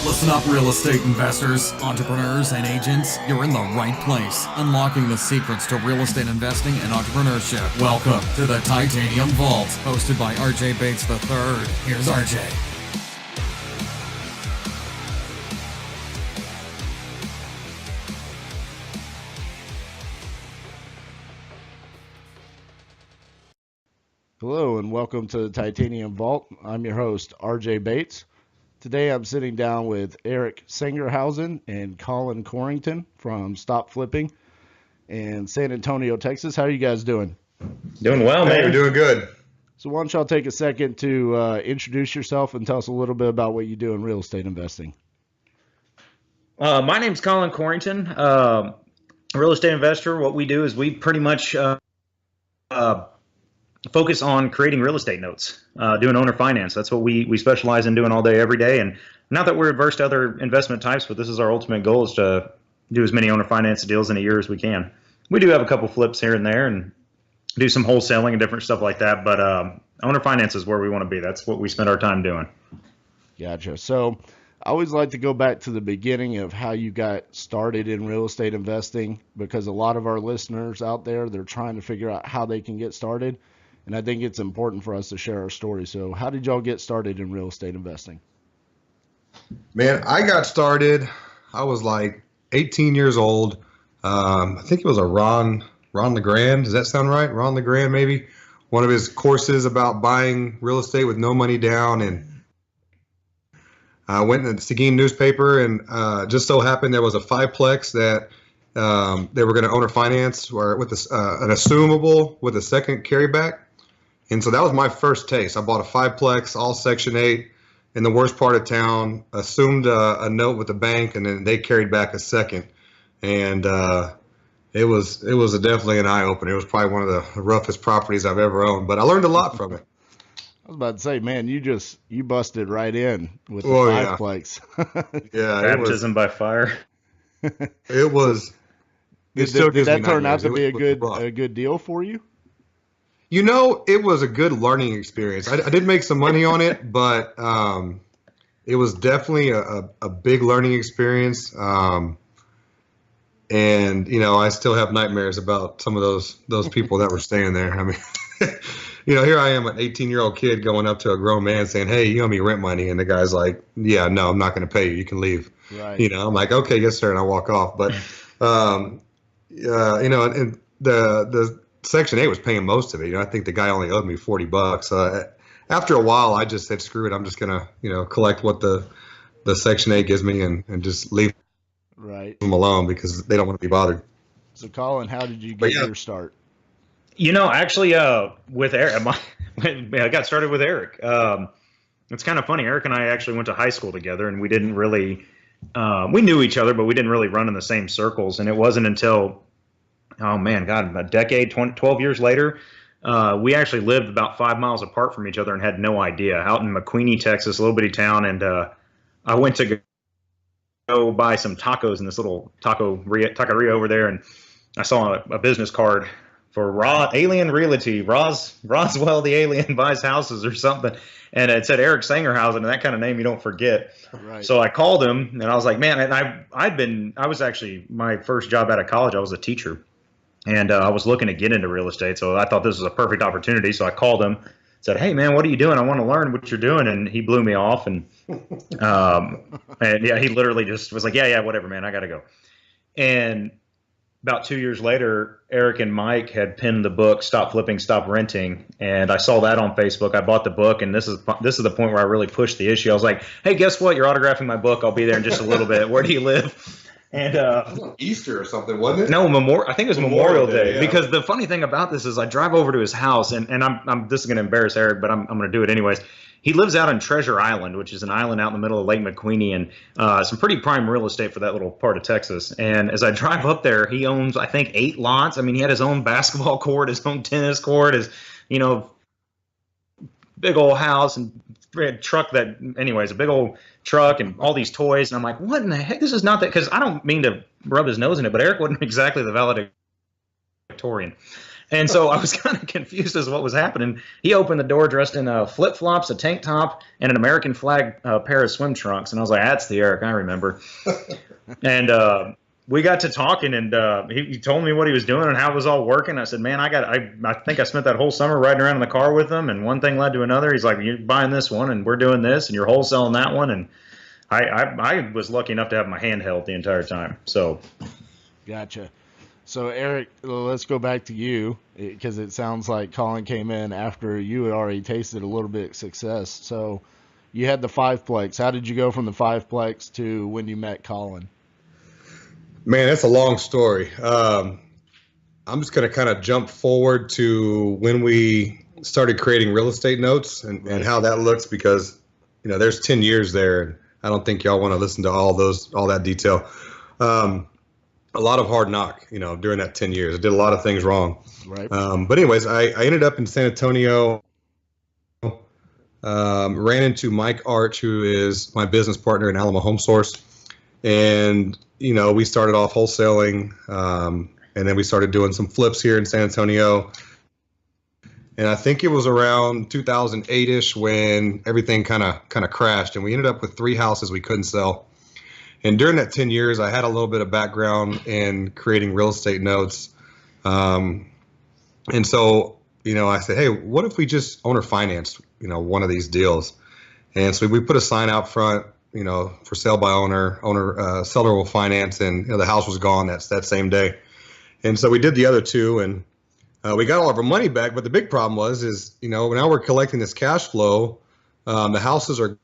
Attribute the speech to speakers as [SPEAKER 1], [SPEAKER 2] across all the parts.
[SPEAKER 1] Listen up, real estate investors, entrepreneurs, and agents. You're in the right place, unlocking the secrets to real estate investing and entrepreneurship. Welcome to the Titanium Vault, hosted by RJ Bates III. Here's RJ.
[SPEAKER 2] Hello and welcome to the Titanium Vault. I'm your host, RJ Bates. Today I'm sitting down with Erik Saengerhausen and Collin Corrington from Stop Flipping in San Antonio, Texas. How are you guys doing?
[SPEAKER 3] Doing well, man. We're doing good.
[SPEAKER 2] So why don't y'all take a second to introduce yourself and tell us a little bit about what you do in real estate investing.
[SPEAKER 3] My name's Collin Corrington, a real estate investor. What we do is we pretty much focus on creating real estate notes, doing owner finance. That's what we specialize in doing all day, every day. And not that we're adverse to other investment types, but this is our ultimate goal, is to do as many owner finance deals in a year as we can. We do have a couple flips here and there and do some wholesaling and different stuff like that. But owner finance is where we want to be. That's what we spend our time doing.
[SPEAKER 2] Gotcha. So I always like to go back to the beginning of how you got started in real estate investing, because a lot of our listeners out there, they're trying to figure out how they can get started. And I think it's important for us to share our story. So how did y'all get started in real estate investing?
[SPEAKER 4] Man, I got started, I was like 18 years old. I think it was a Ron LeGrand. Does that sound right? Ron LeGrand, maybe? One of his courses about buying real estate with no money down. And I went in the Seguin newspaper, and just so happened there was a fiveplex that they were going to owner finance, or with an assumable with a second carryback. And so that was my first taste. I bought a fiveplex, all Section 8, in the worst part of town, assumed a note with the bank, and then they carried back a second. And it was definitely an eye-opener. It was probably one of the roughest properties I've ever owned, but I learned a lot from it.
[SPEAKER 2] I was about to say, man, you busted right in with the fiveplex.
[SPEAKER 4] Yeah,
[SPEAKER 3] Baptism by fire.
[SPEAKER 4] It was.
[SPEAKER 2] Did that turn out to be a good deal for you?
[SPEAKER 4] You know, it was a good learning experience. I did make some money on it, but it was definitely a big learning experience. And, you know, I still have nightmares about some of those people that were staying there. I mean, you know, here I am, an 18-year-old kid going up to a grown man saying, "Hey, you owe me rent money." And the guy's like, "Yeah, no, I'm not going to pay you. You can leave." Right. You know, I'm like, "Okay, yes, sir," and I walk off. But, you know, and the Section 8 was paying most of it. You know, I think the guy only owed me $40. After a while, I just said, screw it. I'm just gonna, you know, collect what the Section 8 gives me and just leave them alone, because they don't want to be bothered.
[SPEAKER 2] So, Collin, how did you get your start?
[SPEAKER 3] You know, actually, with Erik, I got started with Erik. It's kind of funny. Erik and I actually went to high school together, and we didn't really, we knew each other, but we didn't really run in the same circles. And it wasn't until, oh man, God, a decade, 12 years later, we actually lived about 5 miles apart from each other and had no idea. Out in McQueeney, Texas, a little bitty town, and I went to go buy some tacos in this little taqueria over there, and I saw a business card for Alien Realty, Roswell the Alien buys houses or something, and it said Erik Saengerhausen, and that kind of name you don't forget. Right. So I called him, and I was like, man, and I was actually, my first job out of college, I was a teacher. And I was looking to get into real estate, so I thought this was a perfect opportunity. So I called him, said, "Hey, man, what are you doing? I want to learn what you're doing." And he blew me off. And yeah, he literally just was like, yeah, whatever, man, I got to go. And about 2 years later, Erik and Mike had penned the book, Stop Flipping, Stop Renting. And I saw that on Facebook. I bought the book, and this is the point where I really pushed the issue. I was like, "Hey, guess what? You're autographing my book. I'll be there in just a little bit. Where do you live?" And
[SPEAKER 4] Easter or something, wasn't it?
[SPEAKER 3] No, I think it was Memorial Day.
[SPEAKER 4] Yeah.
[SPEAKER 3] Because the funny thing about this is I drive over to his house, and I'm this is going to embarrass Erik, but I'm going to do it anyways. He lives out in Treasure Island, which is an island out in the middle of Lake McQueeney, and some pretty prime real estate for that little part of Texas. And as I drive up there, he owns, I think, 8 lots. I mean, he had his own basketball court, his own tennis court, his, you know, big old house and truck that, anyways, a big old truck and all these toys. And I'm like, what in the heck? This is not that, because I don't mean to rub his nose in it, but Erik wasn't exactly the valedictorian. And so I was kind of confused as to what was happening. He opened the door dressed in flip-flops, a tank top, and an American flag pair of swim trunks. And I was like, that's the Erik I remember. And we got to talking, and he told me what he was doing and how it was all working. I said, man, I think I spent that whole summer riding around in the car with him, and one thing led to another. He's like, you're buying this one, and we're doing this, and you're wholesaling that one. And I was lucky enough to have my hand held the entire time. So,
[SPEAKER 2] Gotcha. So Erik, let's go back to you, because it sounds like Collin came in after you had already tasted a little bit of success. So you had the fiveplex. How did you go from the fiveplex to when you met Collin?
[SPEAKER 4] Man, that's a long story. I'm just going to kind of jump forward to when we started creating real estate notes and how that looks, because there's 10 years there, and I don't think y'all want to listen to all that detail. A lot of hard knock, during that 10 years. I did a lot of things wrong.
[SPEAKER 2] Right.
[SPEAKER 4] But anyways, I ended up in San Antonio, ran into Mike Arch, who is my business partner in Alamo Home Source. And, we started off wholesaling, and then we started doing some flips here in San Antonio. And I think it was around 2008-ish when everything kind of crashed, and we ended up with 3 houses we couldn't sell. And during that 10 years, I had a little bit of background in creating real estate notes. And so, I said, hey, what if we just owner finance, one of these deals? And so we put a sign out front, for sale by owner, seller will finance, and the house was gone that same day. And so we did the other 2, and we got all of our money back. But the big problem is now we're collecting this cash flow. The houses are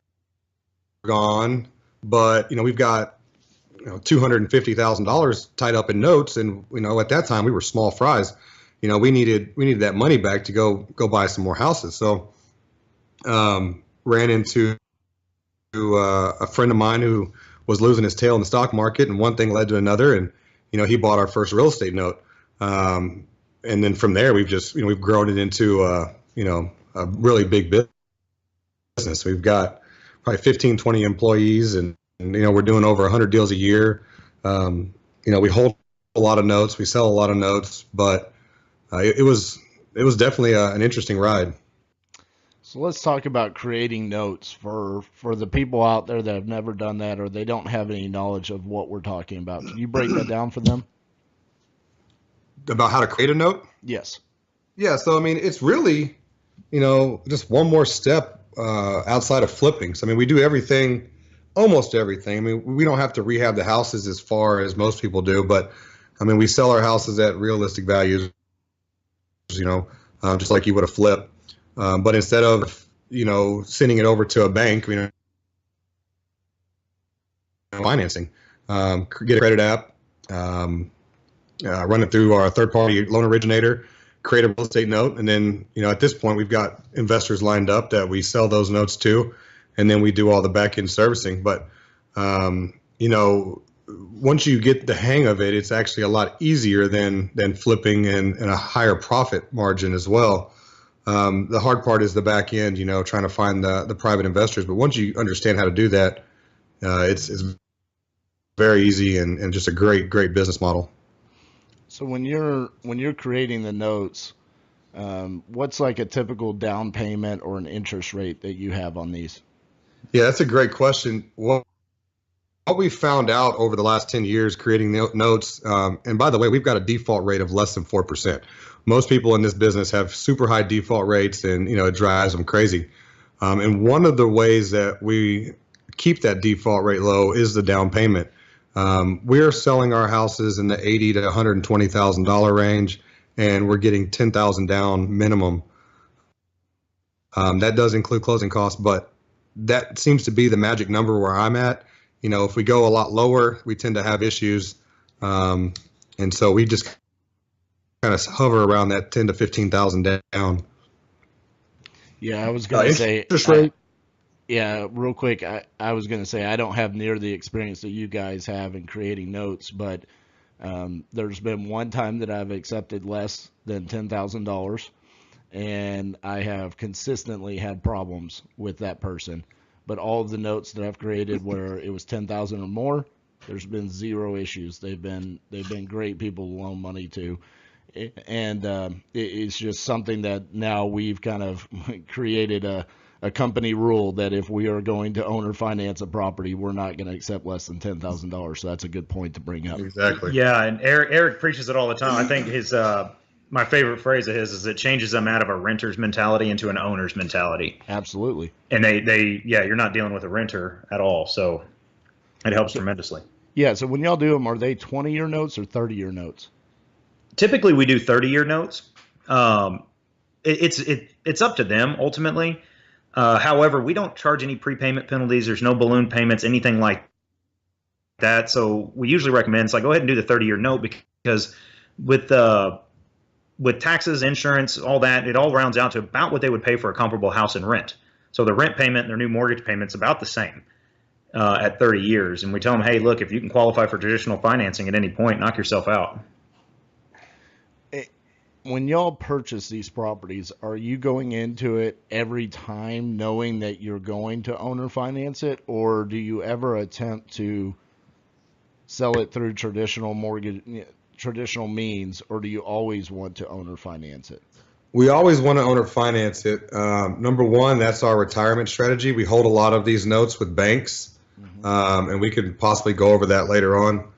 [SPEAKER 4] gone. But we've got $250,000 tied up in notes, and at that time we were small fries. We needed that money back to go buy some more houses. So ran into a friend of mine who was losing his tail in the stock market, and one thing led to another, and he bought our first real estate note. And then from there we've just we've grown it into a really big business. We've got probably 15, 20 employees, and we're doing over 100 deals a year. We hold a lot of notes, we sell a lot of notes, but it was definitely an interesting ride.
[SPEAKER 2] So let's talk about creating notes for the people out there that have never done that, or they don't have any knowledge of what we're talking about. Can you break that down for them?
[SPEAKER 4] About how to create a note?
[SPEAKER 2] Yes.
[SPEAKER 4] Yeah, so it's really, just one more step outside of flipping. So we do almost everything. We don't have to rehab the houses as far as most people do, but we sell our houses at realistic values, just like you would have flipped. But instead of sending it over to a bank, financing, get a credit app, run it through our third-party loan originator, create a real estate note, and then at this point we've got investors lined up that we sell those notes to, and then we do all the back end servicing. But once you get the hang of it, it's actually a lot easier than flipping, and a higher profit margin as well. The hard part is the back end, trying to find the private investors. But once you understand how to do that, it's very easy and just a great business model.
[SPEAKER 2] So when you're creating the notes, what's like a typical down payment or an interest rate that you have on these?
[SPEAKER 4] Yeah, that's a great question. What we found out over the last 10 years creating notes, and by the way, we've got a default rate of less than 4%. Most people in this business have super high default rates, and it drives them crazy. And one of the ways that we keep that default rate low is the down payment. We're selling our houses in the $80,000 to $120,000 range, and we're getting $10,000 down minimum. That does include closing costs, but that seems to be the magic number where I'm at. If we go a lot lower, we tend to have issues, and so we just kind of hover around that 10 to 15,000 down.
[SPEAKER 2] Yeah, I was going to say
[SPEAKER 4] interest rate.
[SPEAKER 2] Yeah, real quick, I was going to say I don't have near the experience that you guys have in creating notes, but there's been one time that I've accepted less than $10,000, and I have consistently had problems with that person. But all of the notes that I've created where it was 10,000 or more, there's been zero issues. They've been great people to loan money to, and it's just something that now we've kind of created a company rule that if we are going to own or finance a property, we're not going to accept less than $10,000. So that's a good point to bring up.
[SPEAKER 4] Exactly.
[SPEAKER 3] Yeah, and Eric preaches it all the time. I think his my favorite phrase of his is it changes them out of a renter's mentality into an owner's mentality.
[SPEAKER 2] Absolutely.
[SPEAKER 3] And you're not dealing with a renter at all, so it helps tremendously.
[SPEAKER 2] Yeah. So when y'all do them, are they 20-year notes or 30-year notes?
[SPEAKER 3] Typically, we do 30-year notes. It's up to them ultimately. However, we don't charge any prepayment penalties. There's no balloon payments, anything like that. So we usually recommend go ahead and do the 30-year note, because with taxes, insurance, all that, it all rounds out to about what they would pay for a comparable house in rent. So the rent payment and their new mortgage payment's about the same at 30 years. And we tell them, hey, look, if you can qualify for traditional financing at any point, knock yourself out.
[SPEAKER 2] When y'all purchase these properties, are you going into it every time knowing that you're going to owner finance it, or do you ever attempt to sell it through traditional means, or do you always want to owner finance it?
[SPEAKER 4] We always want to owner finance it. Number one, that's our retirement strategy. We hold a lot of these notes with banks, and we could possibly go over that later on.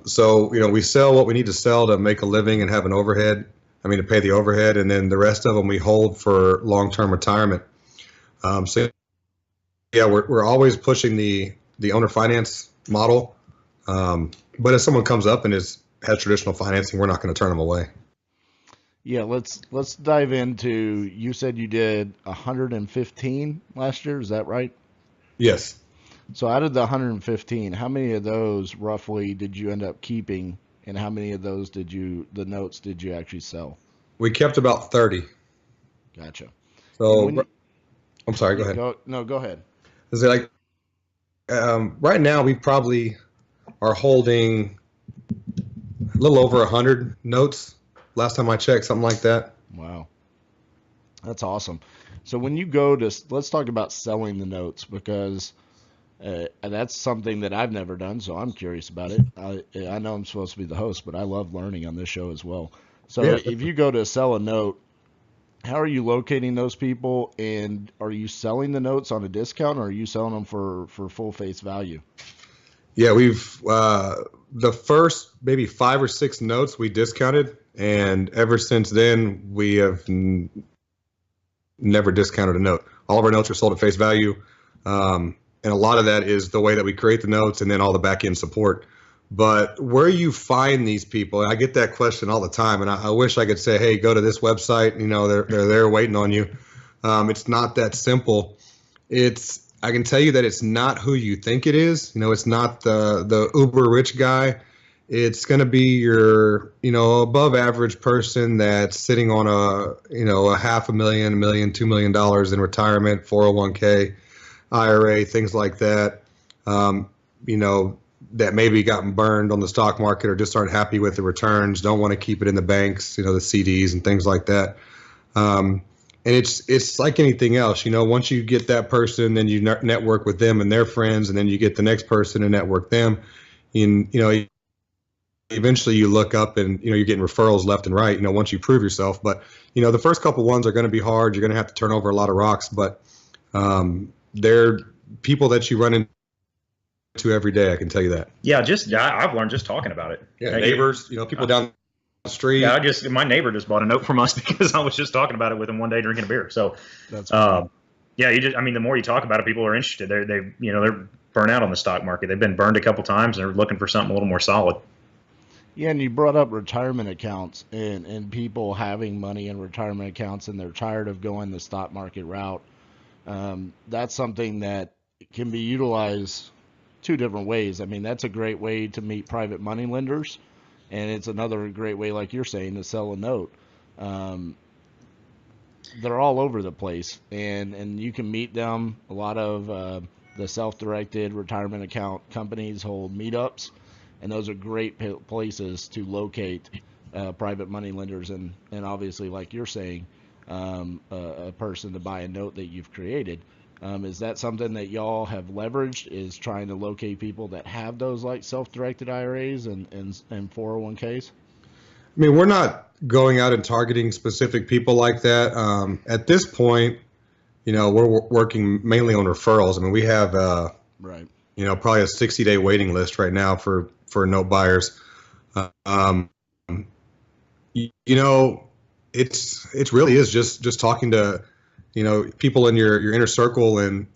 [SPEAKER 4] So, we sell what we need to sell to make a living and have an overhead. To pay the overhead, and then the rest of them we hold for long-term retirement. So, yeah, we're always pushing the owner finance model. But if someone comes up and has traditional financing, we're not going to turn them away.
[SPEAKER 2] Yeah, let's dive into. You said you did 115 last year. Is that right?
[SPEAKER 4] Yes.
[SPEAKER 2] So out of the 115, how many of those roughly did you end up keeping, and how many of those the notes did you actually sell?
[SPEAKER 4] We kept about 30.
[SPEAKER 2] Gotcha.
[SPEAKER 4] So I'm sorry. Go ahead.
[SPEAKER 2] Go ahead.
[SPEAKER 4] Is it right now we probably are holding a little over 100 notes. Last time I checked, something like that.
[SPEAKER 2] Wow. That's awesome. So when you go to, let's talk about selling the notes, because that's something that I've never done, so I'm curious about it. I know I'm supposed to be the host, but I love learning on this show as well. So
[SPEAKER 4] Yeah.
[SPEAKER 2] if you go to sell a note, how are you locating those people, and are you selling the notes on a discount, or are you selling them for full face value?
[SPEAKER 4] Yeah, we've the first maybe 5 or 6 notes we discounted, and ever since then we have never discounted a note. All of our notes are sold at face value, and a lot of that is the way that we create the notes and then all the back end support. But where you find these people, and I get that question all the time, and I wish I could say, hey, go to this website, they're there waiting on you. It's not that simple. I can tell you that it's not who you think it is. It's not the uber rich guy. It's going to be your, above average person that's sitting on a $500,000, $1 million, $2 million in retirement, 401k, IRA, things like that. That maybe gotten burned on the stock market or just aren't happy with the returns, don't want to keep it in the banks, the CDs and things like that. And it's like anything else, once you get that person, then you network with them and their friends, and then you get the next person and network them. Eventually you look up and, you're getting referrals left and right, once you prove yourself. But, the first couple ones are going to be hard. You're going to have to turn over a lot of rocks, but they're people that you run into every day. I can tell you that.
[SPEAKER 3] Yeah. I've learned just talking about it.
[SPEAKER 4] Yeah. Neighbors, people down the street.
[SPEAKER 3] Yeah. My neighbor just bought a note from us because I was just talking about it with him one day drinking a beer. So
[SPEAKER 2] That's
[SPEAKER 3] yeah, the more you talk about it, people are interested. They're burnt out on the stock market. They've been burned a couple times and they're looking for something a little more solid.
[SPEAKER 2] Yeah, and you brought up retirement accounts and people having money in retirement accounts, and they're tired of going the stock market route. That's something that can be utilized 2 different ways. That's a great way to meet private money lenders, and it's another great way, like you're saying, to sell a note. They're all over the place, and you can meet them. A lot of the self-directed retirement account companies hold meetups, and those are great places to locate private money lenders and obviously, like you're saying, a person to buy a note that you've created. Is that something that y'all have leveraged, is trying to locate people that have those like self-directed IRAs and 401ks?
[SPEAKER 4] I mean, we're not going out and targeting specific people like that. At this point, we're working mainly on referrals. I mean, we have,
[SPEAKER 2] Right.
[SPEAKER 4] Probably a 60-day waiting list right now for note buyers. Um, it's really is just talking to, people in your inner circle and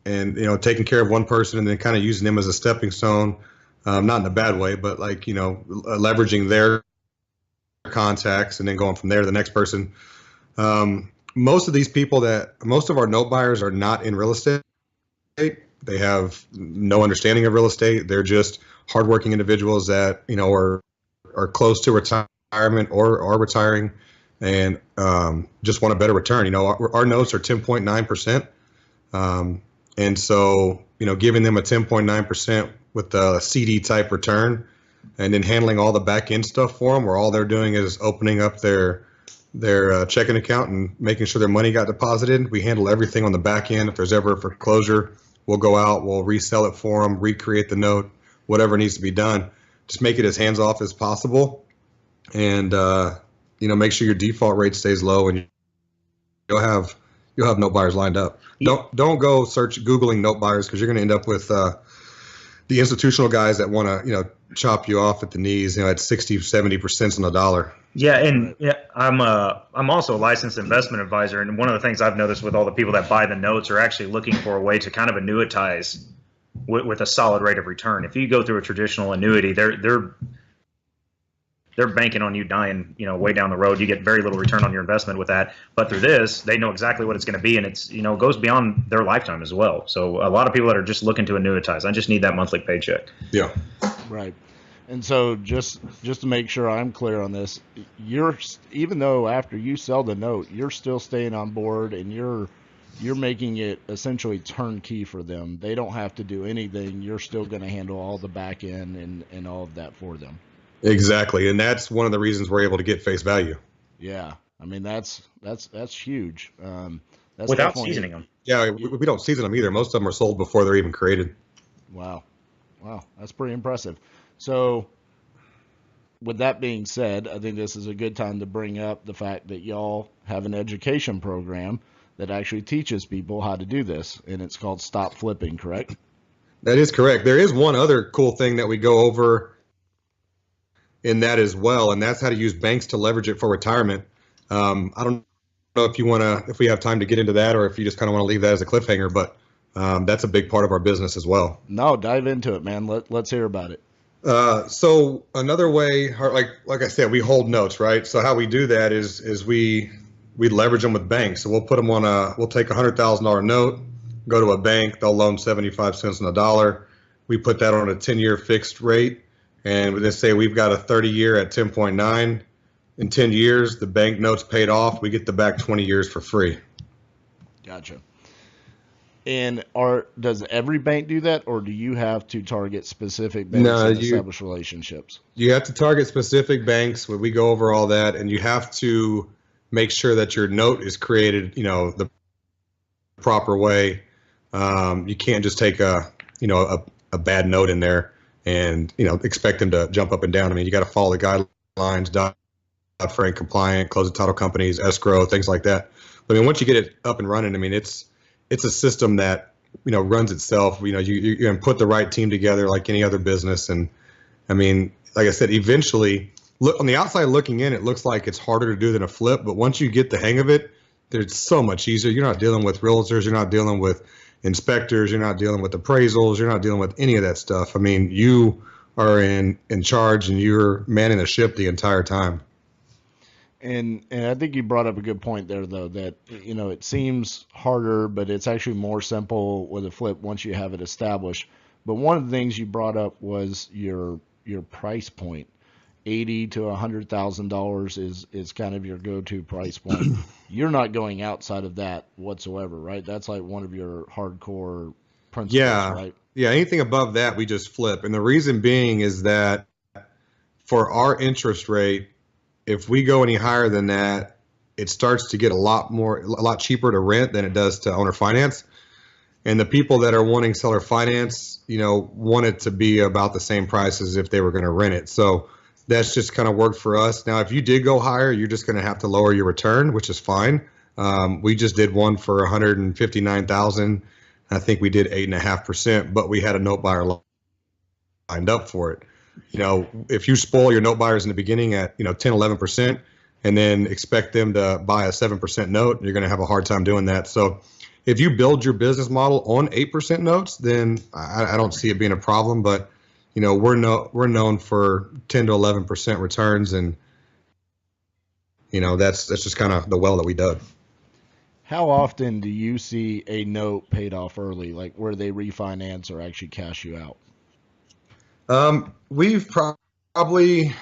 [SPEAKER 4] taking care of one person and then kind of using them as a stepping stone, not in a bad way, but like, leveraging their contacts and then going from there to the next person. Most of our note buyers are not in real estate. They have no understanding of real estate. They're just hardworking individuals that, are close to retirement or are retiring and just want a better return. Our notes are 10.9%. And so, giving them a 10.9% with a CD type return and then handling all the back end stuff for them, where all they're doing is opening up their checking account and making sure their money got deposited. We handle everything on the back end. If there's ever a foreclosure, we'll go out, we'll resell it for them, recreate the note, whatever needs to be done. Just make it as hands off as possible, and make sure your default rate stays low, and you'll have note buyers lined up. Don't go Googling note buyers, because you're going to end up with the institutional guys that want to chop you off at the knees, at 60-70% on the dollar.
[SPEAKER 3] Yeah, and I'm also a licensed investment advisor, and one of the things I've noticed with all the people that buy the notes are actually looking for a way to kind of annuitize with a solid rate of return. If you go through a traditional annuity, they're banking on you dying, way down the road. You get very little return on your investment with that. But through this, they know exactly what it's going to be, and it's goes beyond their lifetime as well. So a lot of people that are just looking to annuitize, I just need that monthly paycheck.
[SPEAKER 4] Yeah.
[SPEAKER 2] Right. And so just to make sure I'm clear on this, even though after you sell the note, you're still staying on board and you're making it essentially turnkey for them. They don't have to do anything. You're still going to handle all the back end and all of that for them.
[SPEAKER 4] Exactly. And that's one of the reasons we're able to get face value.
[SPEAKER 2] Yeah. I mean, that's huge. That's
[SPEAKER 3] without
[SPEAKER 2] definitely
[SPEAKER 3] seasoning them.
[SPEAKER 4] Yeah, we don't season them either. Most of them are sold before they're even created.
[SPEAKER 2] Wow. That's pretty impressive. So with that being said, I think this is a good time to bring up the fact that y'all have an education program that actually teaches people how to do this, and it's called Stop Flipping, correct?
[SPEAKER 4] That is correct. There is one other cool thing that we go over in that as well, and that's how to use banks to leverage it for retirement. I don't know if we have time to get into that, or if you just kind of want to leave that as a cliffhanger, but that's a big part of our business as well.
[SPEAKER 2] No, dive into it, man. Let's hear about it.
[SPEAKER 4] So another way, like I said, we hold notes, right? So how we do that is we leverage them with banks. So we'll put them we'll take $100,000 note, go to a bank, they'll loan 75 cents on the dollar. We put that on a 10-year fixed rate, and we just say we've got a 30-year at 10.9. In 10 years, the bank note's paid off. We get the back 20 years for free.
[SPEAKER 2] Gotcha. And does every bank do that, or do you have to target specific banks and establish relationships?
[SPEAKER 4] You have to target specific banks. We go over all that, and you have to make sure that your note is created, the proper way. You can't just take a bad note in there and expect them to jump up and down. I mean, you got to follow the guidelines, Dodd-Frank compliant, closing title companies, escrow, things like that. I mean, once you get it up and running, I mean, it's a system that runs itself. You put the right team together like any other business, and I mean, like I said, eventually, look on the outside looking in, it looks like it's harder to do than a flip. But once you get the hang of it, it's so much easier. You're not dealing with realtors, you're not dealing with inspectors, you're not dealing with appraisals, you're not dealing with any of that stuff. I mean, you are in charge and you're manning the ship the entire time.
[SPEAKER 2] And I think you brought up a good point there, though, that it seems harder, but it's actually more simple with a flip once you have it established. But one of the things you brought up was your price point. $80,000 to $100,000 is kind of your go-to price point. You're not going outside of that whatsoever, right? That's like one of your hardcore principles, right?
[SPEAKER 4] Yeah, anything above that, we just flip. And the reason being is that for our interest rate, if we go any higher than that, it starts to get a lot cheaper to rent than it does to owner finance. And the people that are wanting seller finance, want it to be about the same price as if they were going to rent it. So that's just kind of worked for us. Now, if you did go higher, you're just going to have to lower your return, which is fine. We just did one for 159,000. I think we did 8.5%, but we had a note buyer lined up for it. You know, if you spoil your note buyers in the beginning at, 10, 11%, and then expect them to buy a 7% note, you're going to have a hard time doing that. So if you build your business model on 8% notes, then I don't see it being a problem. But, we're known for 10 to 11% returns, and, that's just kind of the well that we dug.
[SPEAKER 2] How often do you see a note paid off early, like where they refinance or actually cash you out?
[SPEAKER 4] We've probably, I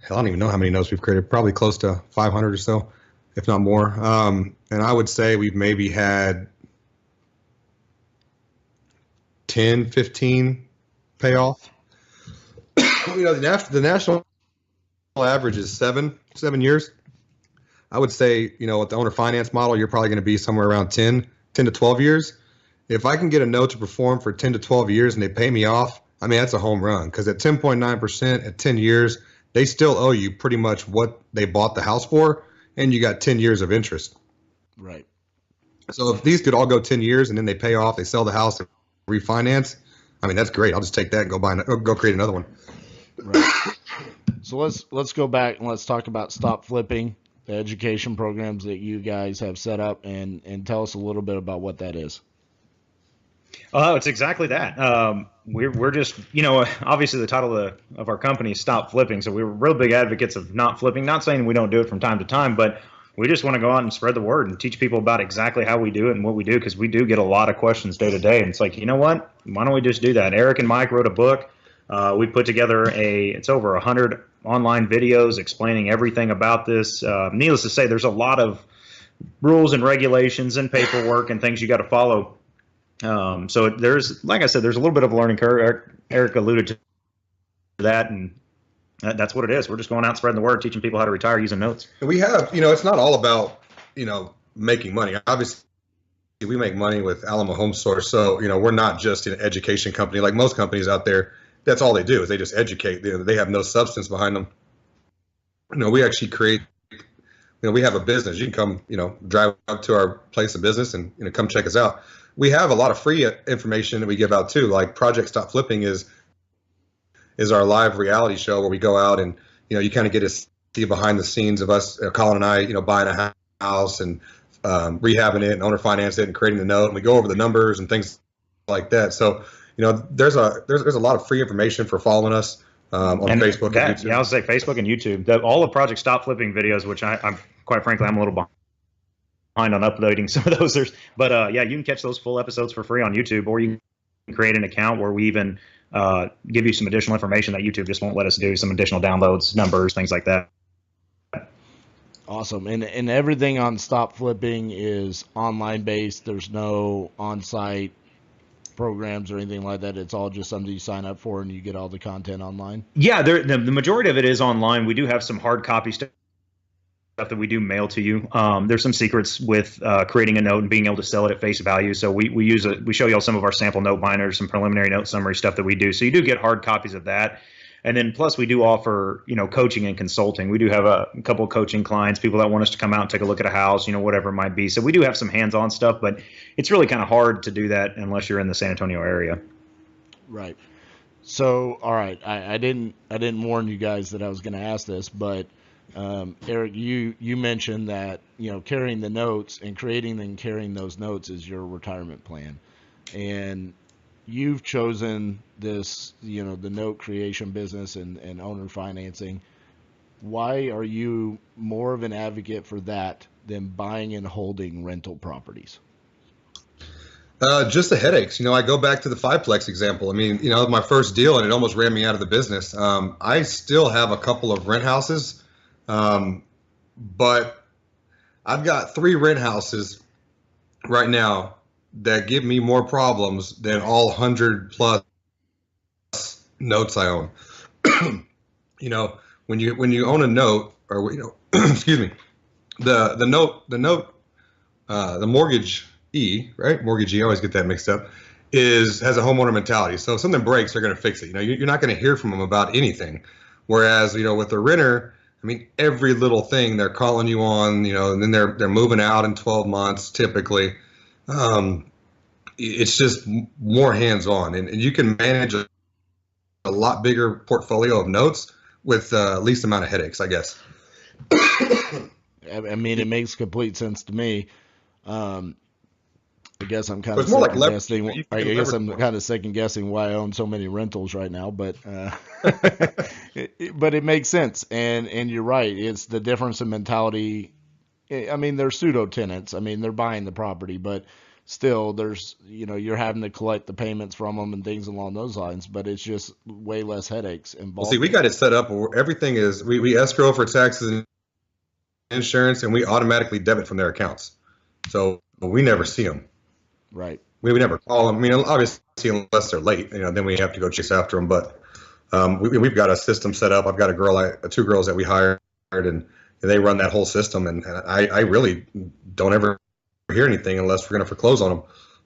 [SPEAKER 4] don't even know how many notes we've created, probably close to 500 or so, if not more. And I would say we've maybe had 10, 15 pay off. The national average is seven years. I would say, with the owner finance model, you're probably going to be somewhere around 10 to 12 years. If I can get a note to perform for 10 to 12 years and they pay me off, I mean, that's a home run, because at 10.9% at 10 years, they still owe you pretty much what they bought the house for, and you got 10 years of interest.
[SPEAKER 2] Right.
[SPEAKER 4] So if these could all go 10 years and then they pay off, they sell the house and refinance, I mean, that's great. I'll just take that and go create another one.
[SPEAKER 2] Right. So let's go back and let's talk about Stop Flipping, the education programs that you guys have set up, and tell us a little bit about what that is.
[SPEAKER 3] Oh, it's exactly that. We're just, obviously the title of our company is Stop Flipping. So we're real big advocates of not flipping, not saying we don't do it from time to time, but we just want to go out and spread the word and teach people about exactly how we do it and what we do, because we do get a lot of questions day to day. And it's like, you know what? Why don't we just do that? Erik and Mike wrote a book. We put together it's over 100 online videos explaining everything about this. Needless to say, there's a lot of rules and regulations and paperwork and things you got to follow. So there's, like I said, there's a little bit of a learning curve. Erik alluded to that, and that's what it is. We're just going out spreading the word, teaching people how to retire using notes.
[SPEAKER 4] We have, it's not all about, making money. Obviously, we make money with Alamo Home Source. So, we're not just an education company like most companies out there. That's all they do, is they just educate. They have no substance behind them. We actually create, we have a business. You can come, drive up to our place of business and, come check us out. We have a lot of free information that we give out too. Like Project Stop Flipping is our live reality show where we go out and, you kind of get to see behind the scenes of us, Collin and I, buying a house and rehabbing it and owner finance it and creating the note. And we go over the numbers and things like that. So, there's a lot of free information for following us on Facebook and YouTube.
[SPEAKER 3] Yeah, I was say Facebook and YouTube. All the Project Stop Flipping videos, which I'm quite frankly, I'm a little behind on uploading some of those. But yeah, you can catch those full episodes for free on YouTube, or you can create an account where we even give you some additional information that YouTube just won't let us do, some additional downloads, numbers, things like that.
[SPEAKER 2] Awesome. And everything on Stop Flipping is online based. There's no on-site programs or anything like that. It's all just something you sign up for and you get all the content online.
[SPEAKER 3] Yeah, the majority of it is online. We do have some hard copy stuff that we do mail to you. There's some secrets with creating a note and being able to sell it at face value. So we show you all some of our sample note binders, some preliminary note summary stuff that we do. So you do get hard copies of that. And then plus we do offer, coaching and consulting. We do have a couple of coaching clients, people that want us to come out and take a look at a house, whatever it might be. So we do have some hands-on stuff, but it's really kind of hard to do that unless you're in the San Antonio area.
[SPEAKER 2] Right. So, all right, I didn't warn you guys that I was going to ask this, but Erik, you mentioned that carrying the notes and creating and carrying those notes is your retirement plan, and you've chosen this, the note creation business and owner financing. Why are you more of an advocate for that than buying and holding rental properties?
[SPEAKER 4] Just the headaches. I go back to the fiveplex example. I mean, my first deal, and it almost ran me out of the business. I still have a couple of rent houses, but I've got 3 rent houses right now that give me more problems than all 100 plus notes I own. When you own a note, or excuse me, the mortgage right? Mortgagee, I always get that mixed up, has a homeowner mentality. So if something breaks, they're going to fix it. You're not going to hear from them about anything. Whereas, with a renter, I mean, every little thing they're calling you on, and then they're moving out in 12 months typically. It's just more hands-on, and you can manage a lot bigger portfolio of notes with least amount of headaches, I guess.
[SPEAKER 2] I mean, it makes complete sense to me. I guess I'm kind
[SPEAKER 4] So
[SPEAKER 2] of
[SPEAKER 4] it's more like
[SPEAKER 2] second
[SPEAKER 4] leverage.
[SPEAKER 2] guessing.
[SPEAKER 4] You
[SPEAKER 2] I
[SPEAKER 4] can
[SPEAKER 2] guess
[SPEAKER 4] leverage
[SPEAKER 2] I'm
[SPEAKER 4] more.
[SPEAKER 2] kind of second guessing why I own so many rentals right now, but but it makes sense. And you're right. It's the difference in mentality. I mean, they're pseudo tenants. I mean, they're buying the property, but still, there's you're having to collect the payments from them and things along those lines. But it's just way less headaches
[SPEAKER 4] Well, see,
[SPEAKER 2] involved.
[SPEAKER 4] we got it set up where everything is we escrow for taxes and insurance, and we automatically debit from their accounts. So we never see them.
[SPEAKER 2] Right.
[SPEAKER 4] We would never call them. I mean, obviously, unless they're late, then we have to go chase after them. But we've got a system set up. I've got two girls that we hired, and they run that whole system. And I really don't ever hear anything unless we're going to foreclose on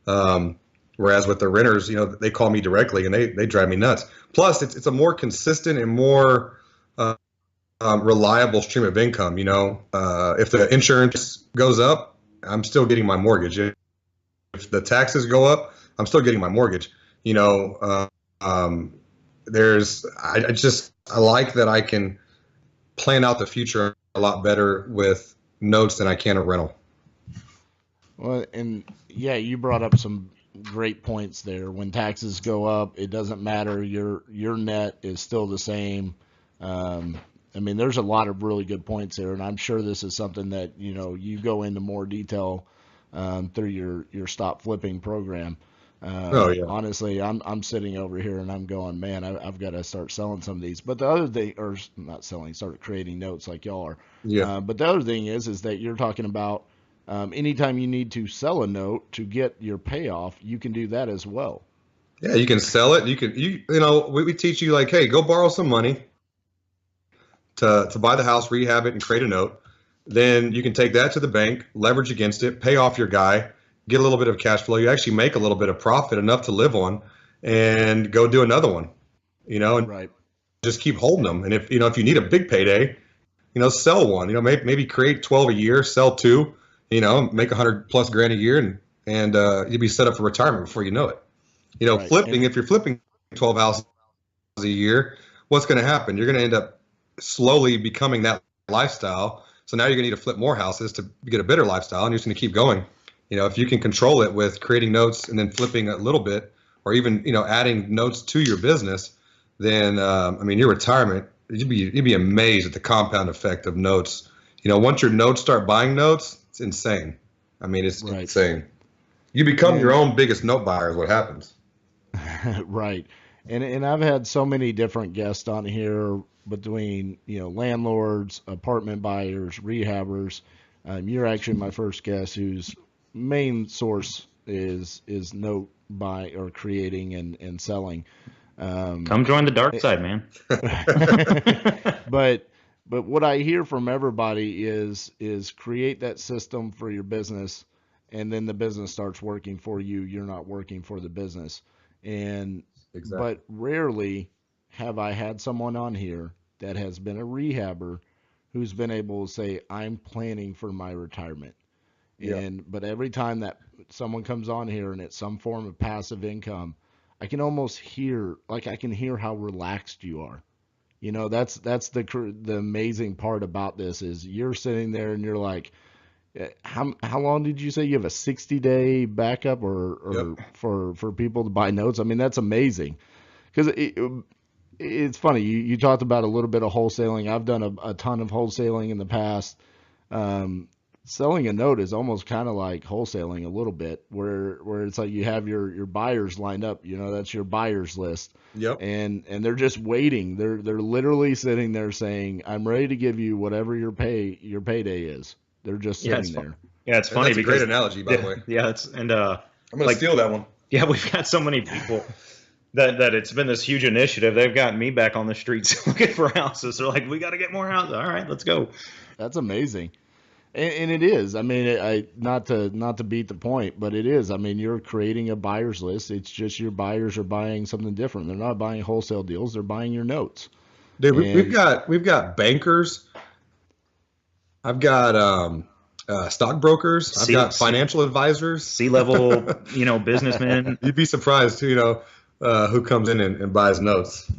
[SPEAKER 4] them. Whereas with the renters, they call me directly, and they drive me nuts. Plus, it's a more consistent and more reliable stream of income. If the insurance goes up, I'm still getting my mortgage. If the taxes go up, I'm still getting my mortgage. I like that I can plan out the future a lot better with notes than I can a rental.
[SPEAKER 2] Well, and yeah, you brought up some great points there. When taxes go up, it doesn't matter. Your net is still the same. I mean, there's a lot of really good points there, and I'm sure this is something that you go into more detail through your stop flipping program.
[SPEAKER 4] Oh yeah.
[SPEAKER 2] Honestly, I'm sitting over here and I'm going, man, I've got to start selling some of these. But the other thing, or not selling, start creating notes like y'all are.
[SPEAKER 4] Yeah.
[SPEAKER 2] But the other thing is that you're talking about anytime you need to sell a note to get your payoff, you can do that as well.
[SPEAKER 4] Yeah, you can sell it. We teach you like, hey, go borrow some money to buy the house, rehab it, and create a note. Then you can take that to the bank, leverage against it, pay off your guy, get a little bit of cash flow. You actually make a little bit of profit, enough to live on, and go do another one. And
[SPEAKER 2] Right.
[SPEAKER 4] just keep holding them. And if you need a big payday, sell one. Maybe create 12 a year, sell two. Make 100+ grand a year, and you'll be set up for retirement before you know it.
[SPEAKER 2] Right.
[SPEAKER 4] Flipping. If you're flipping 12 houses a year, what's going to happen? You're going to end up slowly becoming that lifestyle. So now you're going to need to flip more houses to get a better lifestyle, and you're just going to keep going. If you can control it with creating notes and then flipping a little bit, or even adding notes to your business, then your retirement, you'd be amazed at the compound effect of notes. Once your notes start buying notes, it's insane. It's
[SPEAKER 2] Right.
[SPEAKER 4] insane. You become your own biggest note buyer is what happens.
[SPEAKER 2] Right. And I've had so many different guests on here between, landlords, apartment buyers, rehabbers. You're actually my first guest whose main source is note buy or creating and selling.
[SPEAKER 3] Come join the dark side, man.
[SPEAKER 2] But what I hear from everybody is create that system for your business, and then the business starts working for you. You're not working for the business. And
[SPEAKER 4] Exactly.
[SPEAKER 2] but rarely have I had someone on here that has been a rehabber who's been able to say, I'm planning for my retirement.
[SPEAKER 4] Yeah.
[SPEAKER 2] But every time that someone comes on here and it's some form of passive income, I can almost hear, like I can hear how relaxed you are. That's the amazing part about this is you're sitting there and you're like, how long did you say you have a 60-day backup or
[SPEAKER 4] Yep.
[SPEAKER 2] for people to buy notes? I mean, that's amazing because it's funny. You talked about a little bit of wholesaling. I've done a ton of wholesaling in the past. Selling a note is almost kind of like wholesaling a little bit, where it's like you have your buyers lined up. That's your buyers list.
[SPEAKER 4] Yep.
[SPEAKER 2] And they're just waiting. They're literally sitting there saying, "I'm ready to give you whatever your payday is." They're just sitting there.
[SPEAKER 3] Yeah, it's funny
[SPEAKER 4] That's a
[SPEAKER 3] because
[SPEAKER 4] great analogy, by the way.
[SPEAKER 3] Yeah,
[SPEAKER 4] I'm going to steal that one.
[SPEAKER 3] Yeah, we've got so many people that it's been this huge initiative. They've gotten me back on the streets looking for houses. They're like, we got to get more houses. All right, let's go.
[SPEAKER 2] That's amazing. And it is. I mean, I not to beat the point, but it is. I mean, you're creating a buyer's list. It's just your buyers are buying something different. They're not buying wholesale deals. They're buying your notes.
[SPEAKER 4] Dude,
[SPEAKER 2] And
[SPEAKER 4] we've got bankers. I've got stockbrokers. I've got financial advisors.
[SPEAKER 3] C-level, businessmen.
[SPEAKER 4] You'd be surprised, who comes in and buys notes.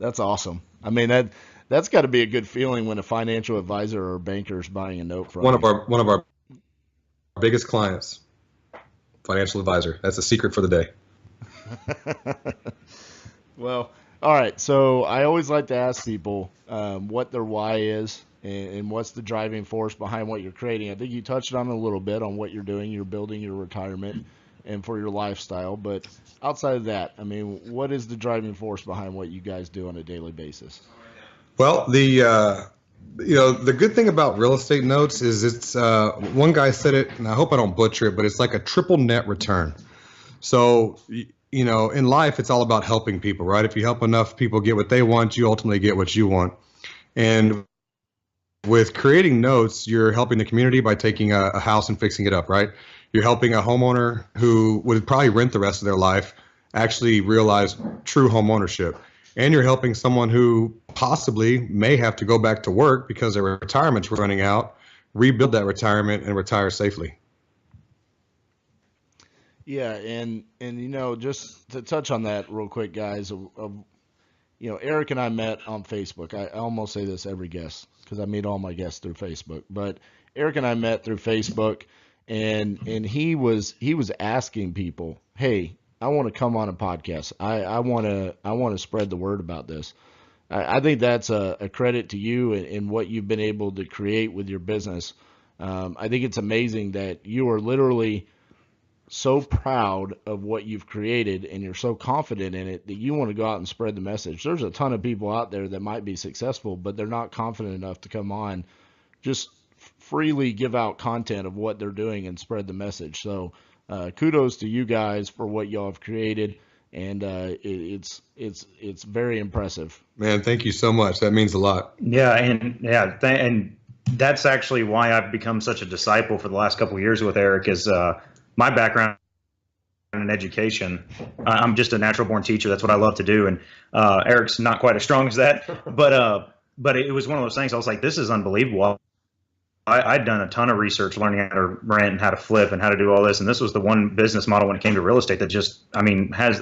[SPEAKER 2] that's awesome. I mean, that's got to be a good feeling when a financial advisor or banker is buying a note from
[SPEAKER 4] One
[SPEAKER 2] you.
[SPEAKER 4] of our biggest clients, financial advisor. That's a secret for the day.
[SPEAKER 2] Well, all right. So I always like to ask people what their why is and what's the driving force behind what you're creating. I think you touched on it a little bit on what you're doing. You're building your retirement and for your lifestyle. But outside of that, I mean, what is the driving force behind what you guys do on a daily basis?
[SPEAKER 4] Well, the good thing about real estate notes is it's one guy said it, and I hope I don't butcher it, but it's like a triple net return. So, in life, it's all about helping people, right? If you help enough people get what they want, you ultimately get what you want. And with creating notes, you're helping the community by taking a house and fixing it up, right? You're helping a homeowner who would probably rent the rest of their life actually realize true home ownership. And you're helping someone who possibly may have to go back to work because their retirement's running out, rebuild that retirement and retire safely.
[SPEAKER 2] Yeah, and just to touch on that real quick, guys, Erik and I met on Facebook. I almost say this every guest because I meet all my guests through Facebook. But Erik and I met through Facebook, and he was asking people, "Hey, I want to come on a podcast. I want to spread the word about this." I think that's a credit to you and what you've been able to create with your business. I think it's amazing that you are literally so proud of what you've created and you're so confident in it that you want to go out and spread the message. There's a ton of people out there that might be successful, but they're not confident enough to come on, just freely give out content of what they're doing and spread the message. So kudos to you guys for what y'all have created, and it's very impressive.
[SPEAKER 4] Man, thank you so much. That means a lot.
[SPEAKER 3] Yeah, and that's actually why I've become such a disciple for the last couple of years with Erik is my background in education. I'm just a natural born teacher. That's what I love to do. And Erik's not quite as strong as that, but it was one of those things. I was like, this is unbelievable. I'd done a ton of research learning how to rent and how to flip and how to do all this. And this was the one business model when it came to real estate that just, there's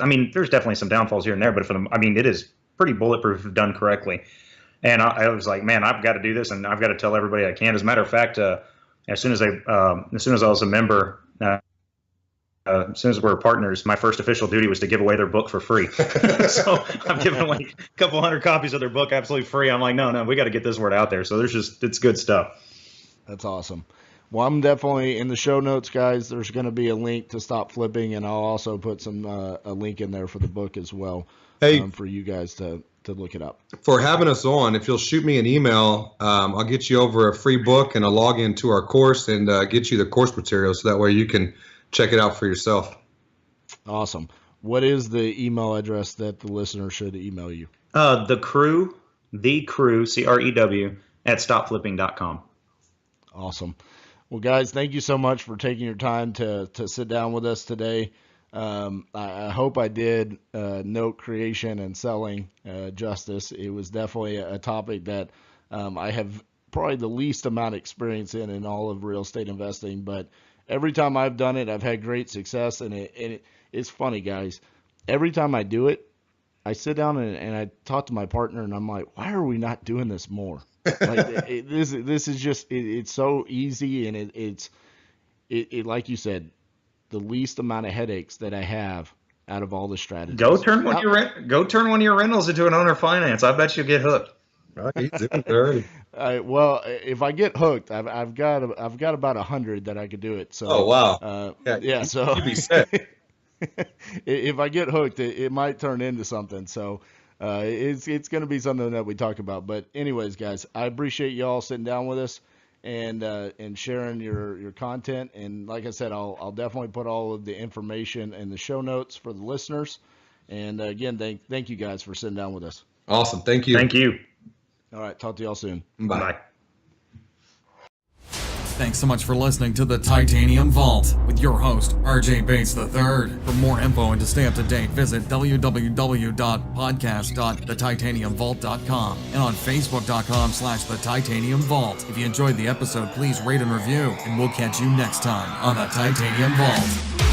[SPEAKER 3] definitely some downfalls here and there, but it is pretty bulletproof if done correctly. And I was like, man, I've got to do this and I've got to tell everybody I can. As a matter of fact, as soon as I was a member, as soon as we were partners, my first official duty was to give away their book for free. So I'm giving away a couple hundred copies of their book absolutely free. I'm like, no, we got to get this word out there. So it's good stuff.
[SPEAKER 2] That's awesome. Well, I'm definitely in the show notes, guys. There's going to be a link to Stop Flipping, and I'll also put some a link in there for the book as well, for you guys to look it up.
[SPEAKER 4] For having us on, if you'll shoot me an email, I'll get you over a free book and a login to our course and get you the course material so that way you can check it out for yourself.
[SPEAKER 2] Awesome. What is the email address that the listener should email you?
[SPEAKER 3] The crew, CREW, at stopflipping.com.
[SPEAKER 2] Awesome. Well, guys, thank you so much for taking your time to sit down with us today. I hope I did note creation and selling justice. It was definitely a topic that I have probably the least amount of experience in all of real estate investing, but every time I've done it, I've had great success, and it's funny, guys. Every time I do it, I sit down and I talk to my partner, and I'm like, why are we not doing this more? Like this is just it's so easy, and it's like you said, the least amount of headaches that I have out of all the strategies.
[SPEAKER 3] Go turn one of your rentals into an owner finance. I bet you'll get hooked.
[SPEAKER 2] Well, if I get hooked, I've got about 100 that I could do it. So.
[SPEAKER 4] Oh wow.
[SPEAKER 2] Yeah. So.
[SPEAKER 4] You'd be set.
[SPEAKER 2] If I get hooked, it might turn into something. So. It's going to be something that we talk about. But anyways, guys, I appreciate y'all sitting down with us and sharing your content. And like I said, I'll definitely put all of the information in the show notes for the listeners. And again, thank you guys for sitting down with us.
[SPEAKER 4] Awesome. Thank you.
[SPEAKER 3] Thank you.
[SPEAKER 2] All right. Talk to y'all soon.
[SPEAKER 4] Bye.
[SPEAKER 1] Thanks so much for listening to the Titanium Vault with your host, RJ Bates III. For more info and to stay up to date, visit www.podcast.thetitaniumvault.com and on facebook.com/The Titanium Vault. If you enjoyed the episode, please rate and review, and we'll catch you next time on the Titanium Vault.